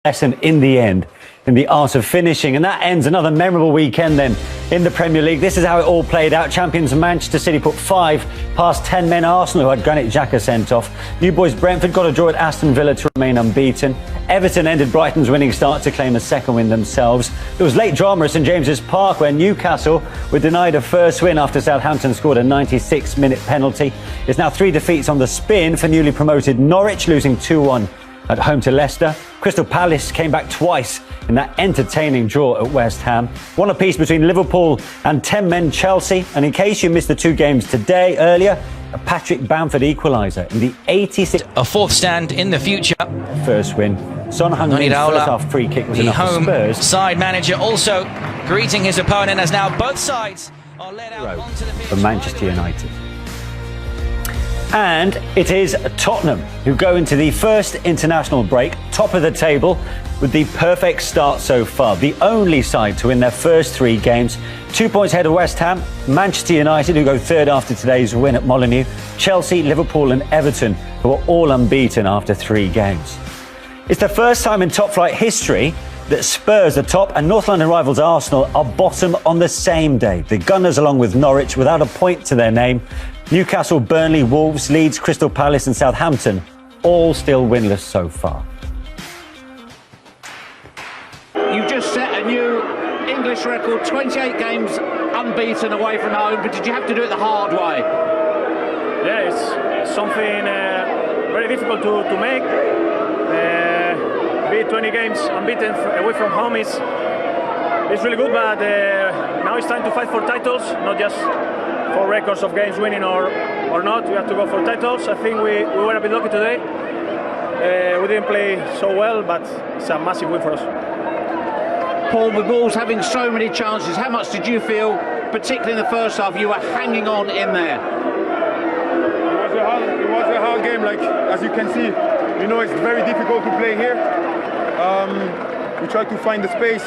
lesson in the end in the art of finishing, and that ends another memorable weekend then in the Premier League. This is how it all played out. Champions Manchester City put 5 past 10 men Arsenal, who had Granit Xhaka sent off. New boys Brentford got a draw at Aston Villa to remain unbeaten. Everton ended Brighton's winning start to claim a second win themselves. There was late drama at St James's Park where Newcastle were denied a first win after Southampton scored a 96-minute penalty. It's now 3 defeats on the spin for newly promoted Norwich, losing 2-1 at home to Leicester. Crystal Palace came back twice in that entertaining draw at West Ham. 1 apiece between Liverpool and 10-men Chelsea. And in case you missed the 2 games earlier, a Patrick Bamford equaliser in the 86th. A 4th stand in the future. First win. Son Heung-min's first half free kick was enough for Spurs. Side manager also greeting his opponent as now both sides are led out onto the pitch for Manchester United. And it is Tottenham who go into the first international break top of the table with the perfect start so far. The only side to win their first 3 games. 2 points ahead of West Ham, Manchester United, who go third after today's win at Molineux, Chelsea, Liverpool and Everton, who are all unbeaten after 3 games. It's the first time in top flight history that Spurs are top and North London rivals Arsenal are bottom on the same day. The Gunners, along with Norwich, without a point to their name. Newcastle, Burnley, Wolves, Leeds, Crystal Palace and Southampton, all still winless so far. You just set a new English record, 28 games unbeaten away from home, but did you have to do it the hard way? Yeah, it's something very difficult to make. Be 20 games unbeaten away from home is really good, but now it's time to fight for titles, not just for records of games winning or not. We have to go for titles. I think we were a bit lucky today. We didn't play so well, but it's a massive win for us. Paul, with Wolves having so many chances, how much did you feel, particularly in the first half, you were hanging on in there? It was a hard game, like as you can see. You know, it's very difficult to play here. We tried to find the space,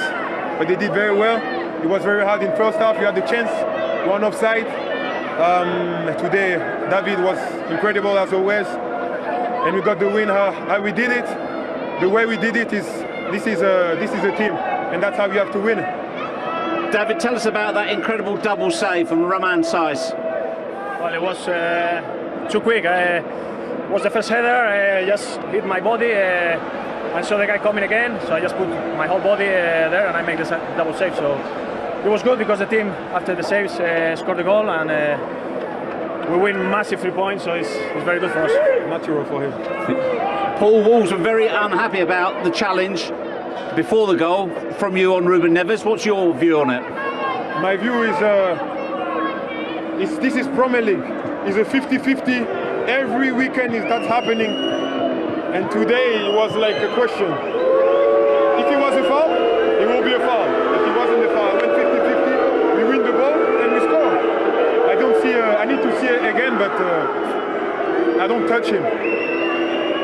but they did very well. It was very hard in first half. You had the chance, 1 offside. Today, David was incredible as always, and we got the win. How we did it, the way we did it is this is a team, and that's how you have to win. David, tell us about that incredible double save from Romain Saïss. Well, it was too quick. It was the first header. I just hit my body. I saw the guy coming again, so I just put my whole body there, and I made the double save. So it was good because the team, after the saves, scored the goal, and we win massive 3 points, so it's very good for us. Natural for him. Paul, Wolves were very unhappy about the challenge before the goal from you on Ruben Neves. What's your view on it? My view is this is Premier League. It's a 50-50. Every weekend that's happening, and today it was like a question. If it was a foul, it will be a foul. If it wasn't a foul, I went 50-50. We win the ball and we score. I don't see. I need to see it again, but I don't touch him.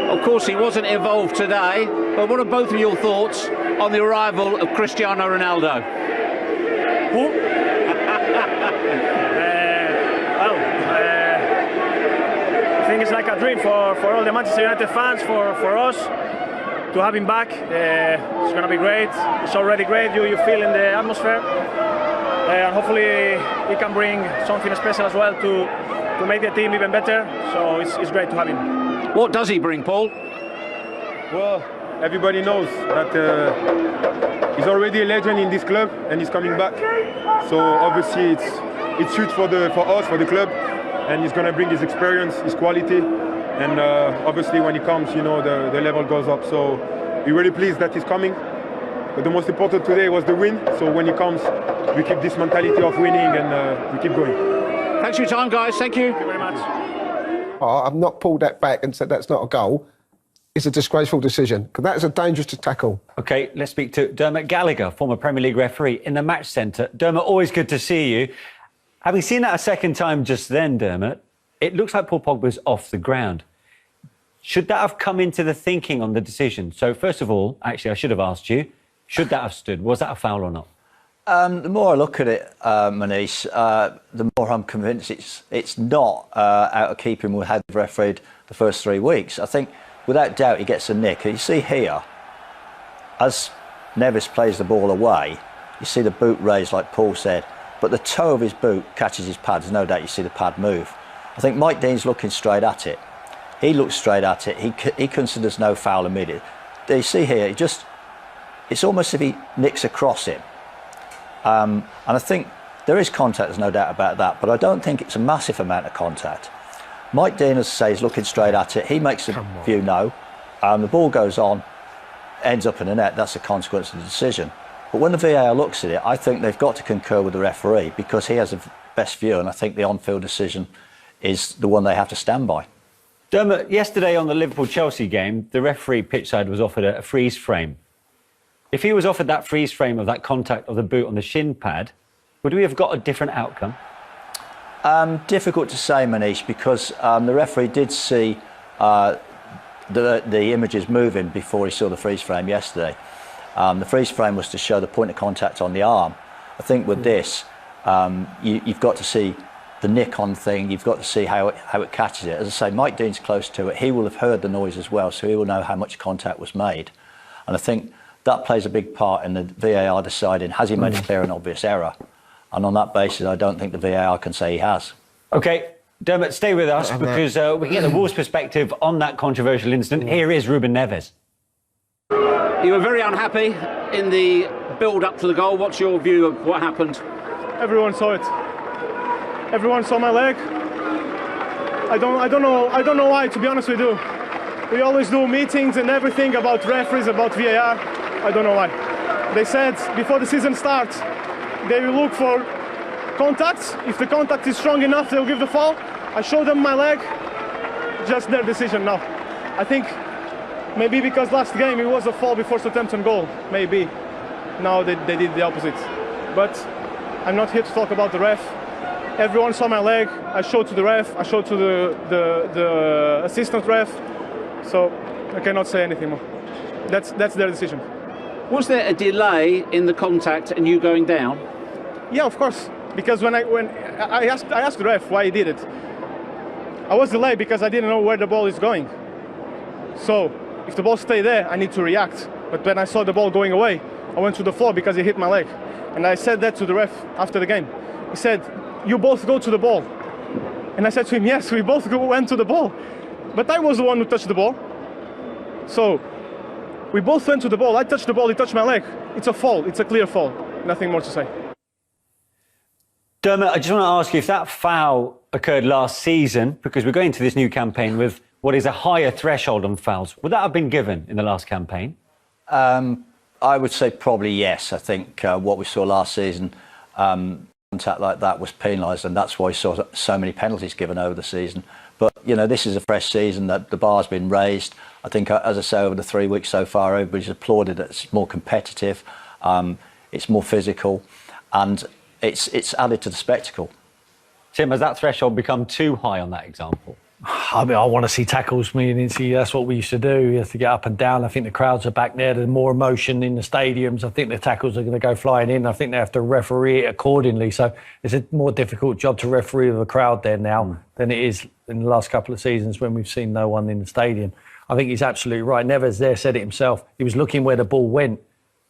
Of course, he wasn't involved today, but what are both of your thoughts on the arrival of Cristiano Ronaldo? Who? I think it's like a dream for all the Manchester United fans, for us to have him back. It's going to be great. It's already great. You feel in the atmosphere, and hopefully he can bring something special as well to make the team even better. So it's great to have him. What does he bring, Paul? Well, everybody knows that he's already a legend in this club, and he's coming back. So obviously it's huge for us, for the club. And he's going to bring his experience, his quality, and obviously when he comes, you know, the level goes up. So we're really pleased that he's coming. But the most important today was the win. So when he comes, we keep this mentality of winning, and we keep going. Thanks for your time, guys. Thank you. Thank you very much. I've not pulled that back and said that's not a goal. It's a disgraceful decision, because that is a dangerous tackle. OK, let's speak to Dermot Gallagher, former Premier League referee in the Match Centre. Dermot, always good to see you. Having seen that a second time just then, Dermot, it looks like Paul Pogba's off the ground. Should that have come into the thinking on the decision? So, first of all, actually, I should have asked you, should that have stood? Was that a foul or not? The more I look at it, Manish, the more I'm convinced it's not out of keeping with how they've refereed the first 3 weeks. I think, without doubt, he gets a nick. You see here, as Neves plays the ball away, you see the boot raised, like Paul said, but the toe of his boot catches his pad. There's no doubt you see the pad move. I think Mike Dean's looking straight at it. He looks straight at it. He considers no foul immediately. You see here, it's almost as if he nicks across him. And I think there is contact, there's no doubt about that, but I don't think it's a massive amount of contact. Mike Dean, as I say, is looking straight at it. He makes the view no. The ball goes on, ends up in the net. That's the consequence of the decision. But when the VAR looks at it, I think they've got to concur with the referee because he has the best view, and I think the on-field decision is the one they have to stand by. Dermot, yesterday on the Liverpool-Chelsea game, the referee pitchside was offered a freeze frame. If he was offered that freeze frame of that contact of the boot on the shin pad, would we have got a different outcome? Difficult to say, Manish, because the referee did see the images moving before he saw the freeze frame yesterday. The freeze frame was to show the point of contact on the arm. I think with this, you've got to see the nick-on thing. You've got to see how it catches it. As I say, Mike Dean's close to it. He will have heard the noise as well, so he will know how much contact was made. And I think that plays a big part in the VAR deciding, has he made a clear and obvious error? And on that basis, I don't think the VAR can say he has. OK, Dermot, stay with us because we can get the Wolves' perspective on that controversial incident. Here is Ruben Neves. You were very unhappy in the build-up to the goal. What's your view of what happened? Everyone saw it. Everyone saw my leg. I don't know why, to be honest with you. We always do meetings and everything about referees, about VAR. I don't know why. They said before the season starts, they will look for contacts. If the contact is strong enough, they'll give the foul. I showed them my leg. Just their decision now. I think maybe because last game it was a foul before Southampton goal. Maybe. Now they did the opposite. But I'm not here to talk about the ref. Everyone saw my leg. I showed to the ref. I showed to the assistant ref. So I cannot say anything more. That's their decision. Was there a delay in the contact and you going down? Yeah, of course. Because when I asked the ref why he did it. I was delayed because I didn't know where the ball is going. So if the ball stayed there, I need to react. But when I saw the ball going away, I went to the floor because he hit my leg. And I said that to the ref after the game. He said, "You both go to the ball." And I said to him, "Yes, we both went to the ball." But I was the one who touched the ball. So we both went to the ball. I touched the ball, he touched my leg. It's a foul. It's a clear foul. Nothing more to say. Dermot, I just want to ask you if that foul occurred last season, because we're going into this new campaign with what is a higher threshold on fouls. Would that have been given in the last campaign? I would say probably yes. I think what we saw last season, contact like that was penalised, and that's why we saw so many penalties given over the season. But, you know, this is a fresh season, that the bar's been raised. I think, as I say, over the 3 weeks so far, everybody's applauded it. It's more competitive, it's more physical, and it's added to the spectacle. Tim, has that threshold become too high on that example? I mean, I want to see tackles. That's what we used to do. You have to get up and down. I think the crowds are back there. There's more emotion in the stadiums. I think the tackles are going to go flying in. I think they have to referee it accordingly. So it's a more difficult job to referee with a crowd there now than it is in the last couple of seasons when we've seen no one in the stadium. I think he's absolutely right. Neves there said it himself. He was looking where the ball went.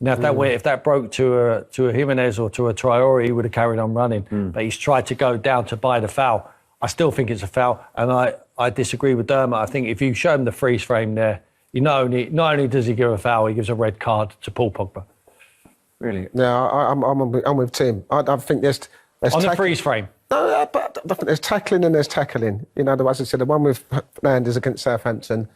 Now, if that broke to a Jimenez or to a Traore, he would have carried on running. But he's tried to go down to buy the foul. I still think it's a foul, and I disagree with Dermot. I think if you show him the freeze frame there, not only does he give a foul, he gives a red card to Paul Pogba. Really? No, I'm with Tim. I think there's on the freeze frame. No, but I think there's tackling and there's tackling. You know, as I said, the one with Fernandes against Southampton,